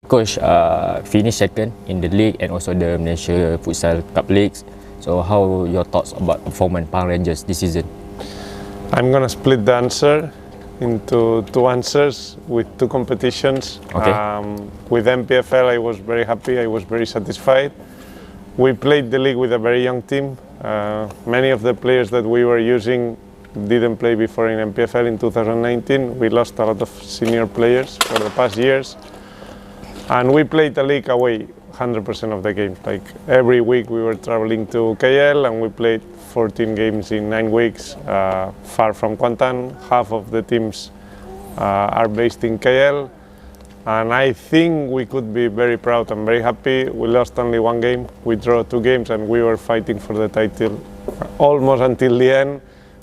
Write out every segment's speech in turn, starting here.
Coach finished second in the league and also the Malaysia Futsal Cup leagues. So how your thoughts about performance Pahang Rangers this season? I'm gonna split the answer into two answers with two competitions. Okay. With MPFL, I was very happy. I was very satisfied. We played the league with a very young team. Many of the players that we were using didn't play before in MPFL in 2019. We lost a lot of senior players for the past years. And we played the league away 100% of the games. Like every week we were traveling to KL and we played 14 games in 9 weeks, far from Kuantan. Half of the teams are based in KL. And I think we could be very proud and very happy. We lost only one game, we drew 2 games, and we were fighting for the title almost until the end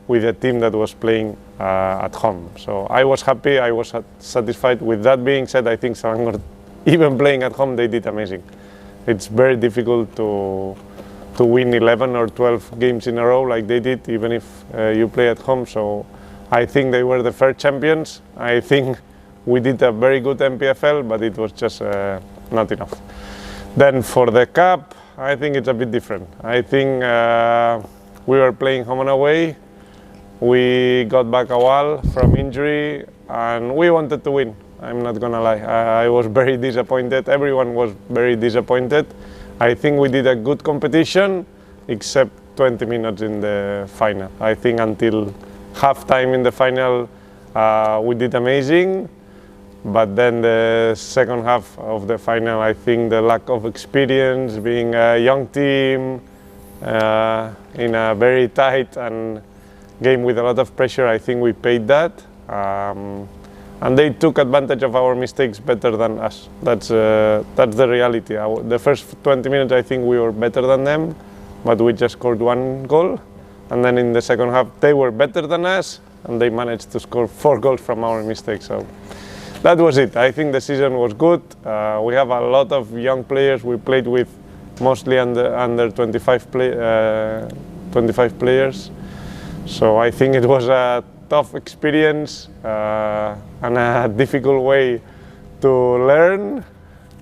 with a team that was playing at home. So I was happy, I was satisfied. With that being said, I think Selangor, even playing at home, they did amazing. It's very difficult to win 11 or 12 games in a row like they did, even if you play at home. So I think they were the fair champions. I think we did a very good MPFL, but it was just not enough. Then for the cup, I think it's a bit different. I think we were playing home and away. We got back a while from injury and we wanted to win. I'm not gonna lie, I was very disappointed. Everyone was very disappointed. I think we did a good competition, except 20 minutes in the final. I think until halftime in the final, we did amazing. But then the second half of the final, I think the lack of experience, being a young team, in a very tight and game with a lot of pressure, I think we paid that. And they took advantage of our mistakes better than us. That's the reality. The first 20 minutes, I think we were better than them, but we just scored 1 goal. And then in the second half, they were better than us, and they managed to score 4 goals from our mistakes. So that was it. I think the season was good. We have a lot of young players. We played with mostly under 25 players. So I think it was a tough experience and a difficult way to learn,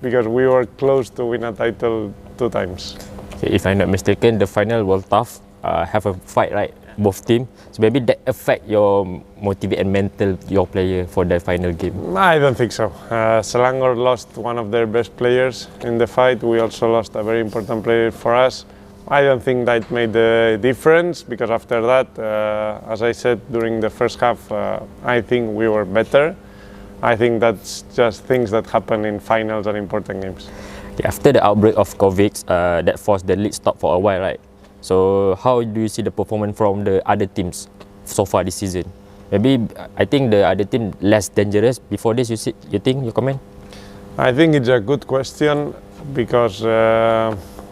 because we were close to win a title 2 times. Okay, if I'm not mistaken, the final was tough. Have a fight, right? Both teams. So maybe that affect your motivate and mental your player for the final game. I don't think so. Selangor lost one of their best players in the fight. We also lost a very important player for us. I don't think that made the difference, because after that, as I said during the first half, I think we were better. I think that's just things that happen in finals and important games. Okay, after the outbreak of COVID, that forced the league stop for a while, right? So how do you see the performance from the other teams so far this season? Maybe I think the other team less dangerous before this. You think? You comment? I think it's a good question, because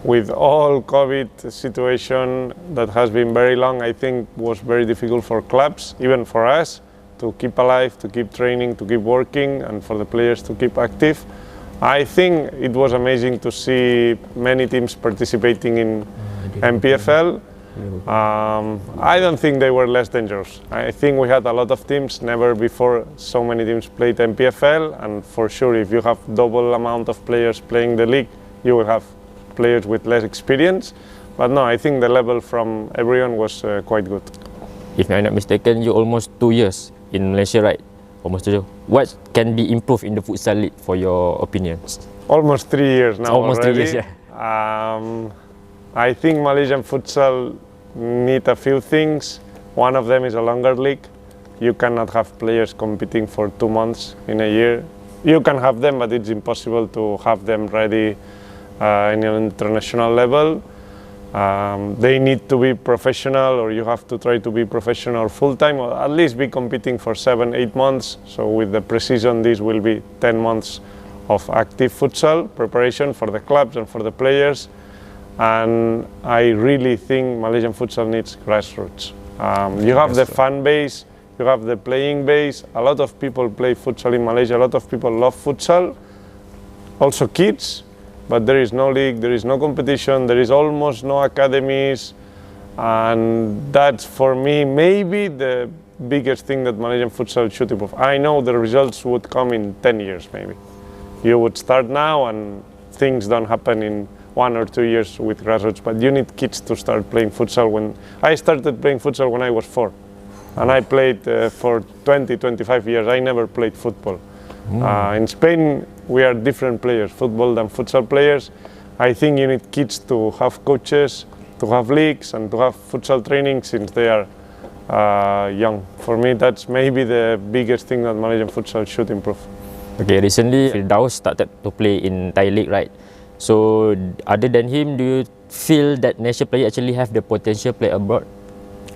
with all COVID situation that has been very long, I think was very difficult for clubs, even for us, to keep alive, to keep training, to keep working, and for the players to keep active. I think it was amazing to see many teams participating in MPFL. I don't think they were less dangerous. I think we had a lot of teams. Never before so many teams played MPFL, and for sure if you have double amount of players playing the league, you will have players with less experience. But no, I think the level from everyone was quite good. If I'm not mistaken, you almost 2 years in Malaysia, right? Almost 2 years. What can be improved in the futsal league for your opinions? Almost 3 years now. Almost already. 3 years, yeah. I think Malaysian futsal need a few things. One of them is a longer league. You cannot have players competing for 2 months in a year. You can have them, but it's impossible to have them ready in an international level. They need to be professional, or you have to try to be professional full-time, or at least be competing for 7-8 months. So with the pre-season, this will be 10 months of active futsal preparation for the clubs and for the players. And I really think Malaysian futsal needs grassroots. You have the fan base, you have the playing base. A lot of people play futsal in Malaysia, a lot of people love futsal, also kids. But there is no league, there is no competition, there is almost no academies, and that's for me maybe the biggest thing that Malaysian futsal should improve. I know the results would come in 10 years maybe. you would start now and things don't happen in 1 or 2 years with grassroots, but you need kids to start playing futsal. When I started playing futsal when I was 4, and I played for 20, 25 years. I never played football. In Spain, we are different players, football than futsal players. I think you need kids to have coaches, to have leagues, and to have futsal training since they are young. For me, that's maybe the biggest thing that Malaysian futsal should improve. Okay, recently Firdaus started to play in Thai league, right? So other than him, do you feel that national player actually have the potential to play abroad?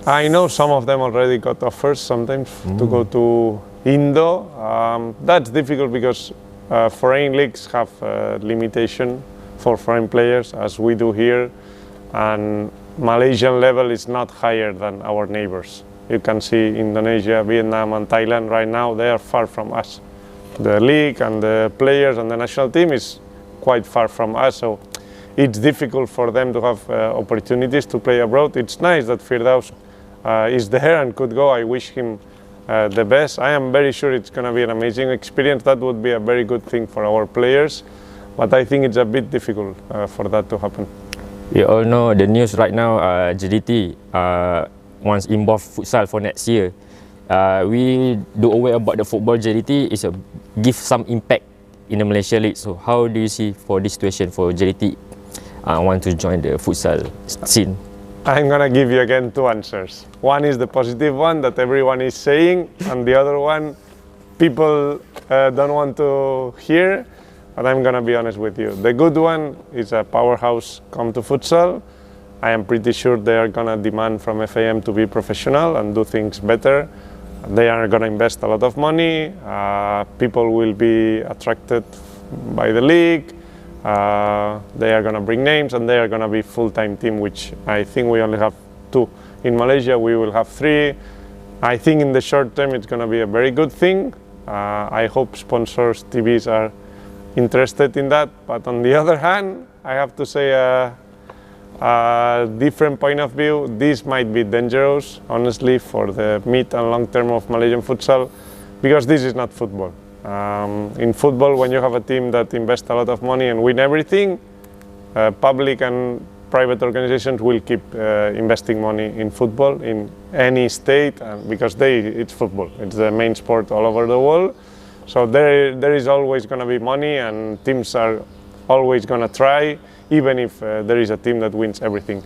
I know some of them already got offers sometimes to go to Indo. That's difficult because foreign leagues have limitation for foreign players, as we do here, and Malaysian level is not higher than our neighbors. You can see Indonesia, Vietnam and Thailand right now, they are far from us. The league and the players and the national team is quite far from us, so it's difficult for them to have opportunities to play abroad. It's nice that Firdaus is there and could go. I wish him the best. I am very sure it's going to be an amazing experience. That would be a very good thing for our players, but I think it's a bit difficult for that to happen. We all know the news right now, JDT wants involve futsal for next year. We do aware about the football JDT is give some impact in the Malaysia League. So how do you see for this situation for JDT want to join the futsal scene? I'm going to give you again 2 answers. One is the positive one that everyone is saying, and the other one people don't want to hear, but I'm going to be honest with you. The good one is a powerhouse come to futsal. I am pretty sure they are going to demand from FAM to be professional and do things better. They are going to invest a lot of money. People will be attracted by the league. They are going to bring names, and they are going to be full-time team, which I think we only have 2. In Malaysia, we will have 3. I think in the short term, it's going to be a very good thing. I hope sponsors, TVs are interested in that. But on the other hand, I have to say a different point of view. This might be dangerous, honestly, for the mid and long term of Malaysian futsal, because this is not football. In football, when you have a team that invests a lot of money and win everything, public and private organizations will keep investing money in football in any state, because it's football. It's the main sport all over the world. So there is always going to be money, and teams are always going to try, even if there is a team that wins everything.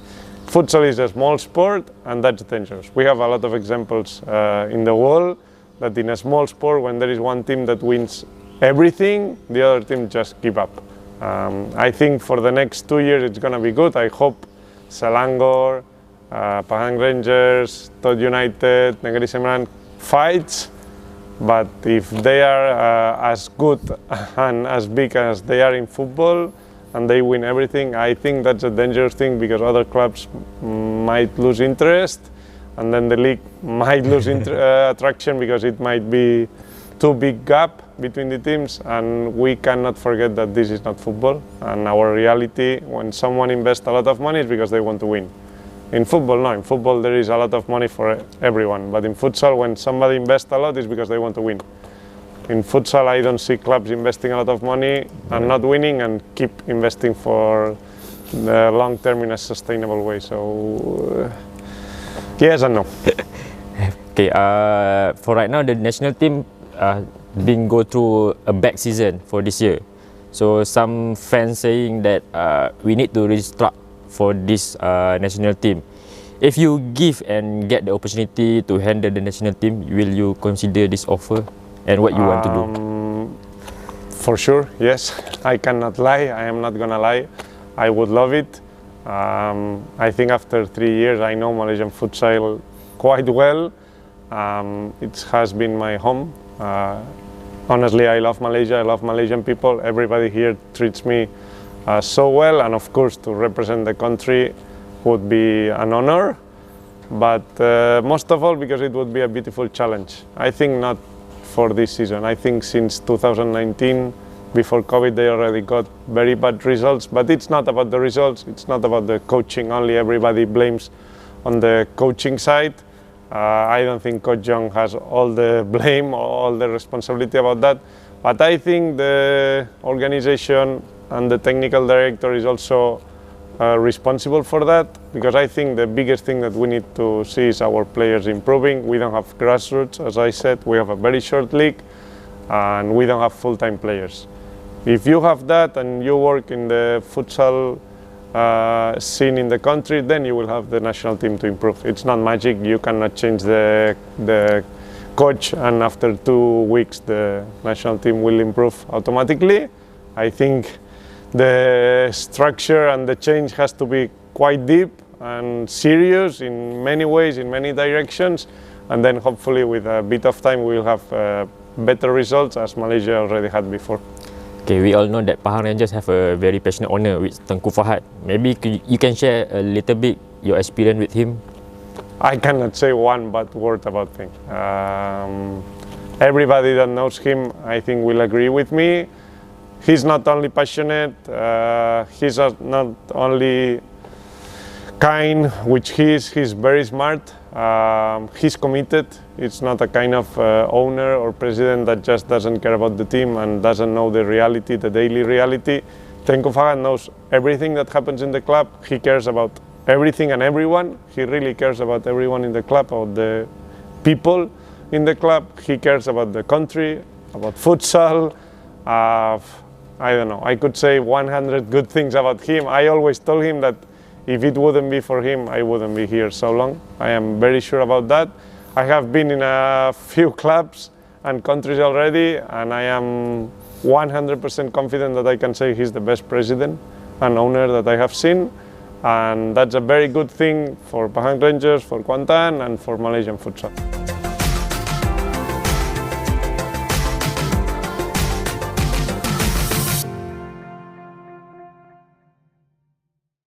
Futsal is a small sport, and that's dangerous. We have a lot of examples in the world that in a small sport, when there is one team that wins everything, the other team just give up. I think for the next 2 years it's going to be good. I hope Selangor, Pahang Rangers, Todd United, Negeri Sembilan fights, but if they are as good and as big as they are in football and they win everything, I think that's a dangerous thing, because other clubs might lose interest, and then the league might lose attraction, because it might be too big gap between the teams, and we cannot forget that this is not football, and our reality when someone invests a lot of money is because they want to win. In football, no. In football there is a lot of money for everyone, but in futsal, when somebody invests a lot, is because they want to win. In futsal, I don't see clubs investing a lot of money and not winning, and keep investing for the long term in a sustainable way. So yes and no. Okay, for right now, the national team been go through a bad season for this year. So some fans saying that we need to restructure for this national team. If you give and get the opportunity to handle the national team, will you consider this offer, and what you want to do? For sure, yes. I cannot lie. I am not gonna lie. I would love it. I think after 3 years, I know Malaysian futsal quite well. It has been my home. Honestly, I love Malaysia. I love Malaysian people. Everybody here treats me so well, and of course, to represent the country would be an honor. But most of all, because it would be a beautiful challenge. I think not for this season. I think since 2019, before COVID, they already got very bad results. But it's not about the results. It's not about the coaching only. Everybody blames on the coaching side. I don't think Coach Young has all the blame or all the responsibility about that. But I think the organization and the technical director is also responsible for that, because I think the biggest thing that we need to see is our players improving. We don't have grassroots, as I said, we have a very short league and we don't have full-time players. If you have that and you work in the futsal scene in the country, then you will have the national team to improve. It's not magic, you cannot change the coach and after 2 weeks the national team will improve automatically. I think the structure and the change has to be quite deep and serious in many ways, in many directions, and then hopefully with a bit of time we will have better results as Malaysia already had before. Okay, we all know that Pahang Rangers have a very passionate owner with Tengku Fahad. Maybe you can share a little bit your experience with him. I cannot say one bad word about him. Everybody that knows him, I think, will agree with me. He's not only passionate, he's not only kind, which he's very smart, he's committed. It's not a kind of owner or president that just doesn't care about the team and doesn't know the reality, the daily reality. Tengku Fahad knows everything that happens in the club. He cares about everything and everyone. He really cares about everyone in the club, about the people in the club. He cares about the country, about futsal. I don't know, I could say 100 good things about him. I always told him that if it wouldn't be for him, I wouldn't be here so long. I am very sure about that. I have been in a few clubs and countries already, and I am 100% confident that I can say he's the best president and owner that I have seen. And that's a very good thing for Pahang Rangers, for Kuantan, and for Malaysian futsal.